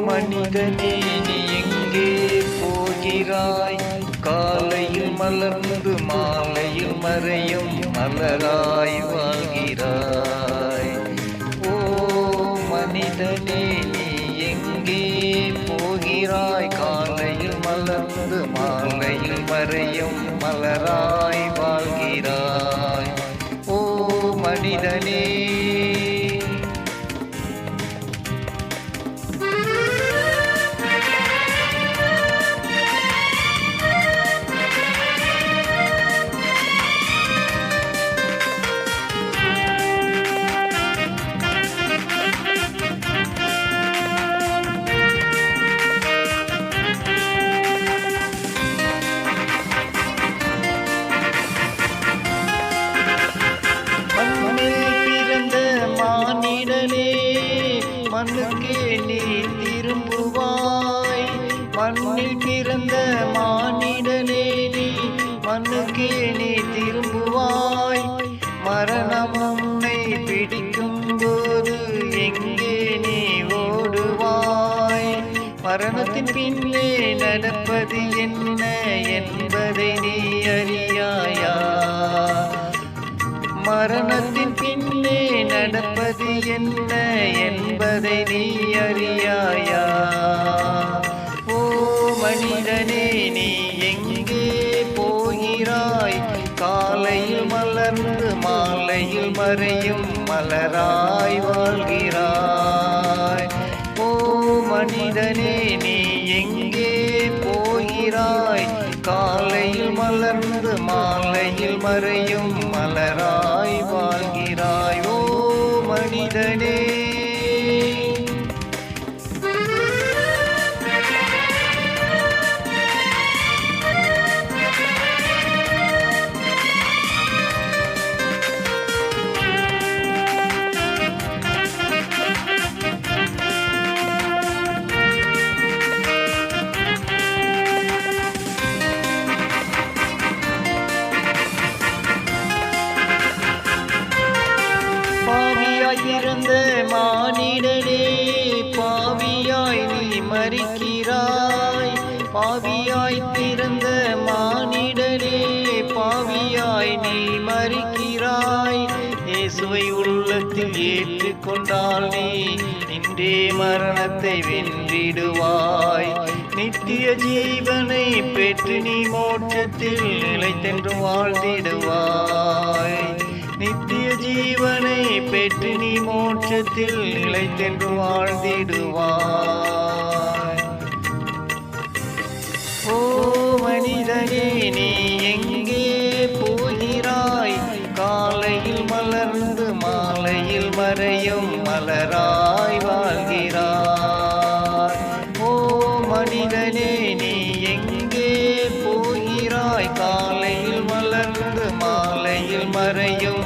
மனிதனே நீ எங்கே போகிறாய்? காலையில் மலர்ந்து மாலையில் மறையும் மலராய் வாழ்கிறாய். ஓ மனிதனே நீ எங்கே போகிறாய்? காலையில் மலர்ந்து மாலையில் மறையும் மலராய் வாழ்கிறாய். ஓ மனிதனே மண்ணுக்கே நீ திரும்புவாய். மண்ணில் பிறந்த மானிடனே நீ மண்ணுக்கே நீ திரும்புவாய். மரணம் உன்னை பிடிக்கும் போது எங்கே நீ ஓடுவாய்? மரணத்தின் பின்னே நடப்பது என்ன என்பதை நீ அறியாயா? மரணத்தின் பின்னே நடப்பது என்ன என்பதை நீ அறியாயா? ஓ மனிதனே நீ எங்கே போகிறாய்? காலையில் மலர்ந்து மாலையில் மறையும் மலராய் வாழ்கிறாய். ஓ மனிதனே நீ எங்கே போகிறாய்? காலையில் மலர்ந்து மாலையில் மறையும் மலராய் வாழ்கிறாய். ஓ மனிதனே பிறந்த மானிடனே பாவியாய் நீ மரிக்கிறாய். பாவியாய் பிறந்த மானிடனே பாவியாய் நீ மரிக்கிறாய். இயேசுவை உள்ளத்தில் ஏற்றுக்கொண்டால் நீ இன்றே மரணத்தை வென்றிடுவாய். நித்திய ஜீவனை பெற்று நீ மோட்சத்தில் நிலைத்தென்று வாழ்ந்திடுவாய். நித்திய ஜீவனை பெற்று நீ மோட்சத்தில் நிலைத்தென்று வாழ்ந்திடுவாய். ஓ மனிதனே நீ எங்கே போகிறாய்? காலையில் மலர்ந்து மாலையில் மறையும் மலராய் வாழ்கிறாய். ஓ மனிதனே நீ எங்கே போகிறாய்? காலையில் மலர்ந்து மாலையில் மறையும்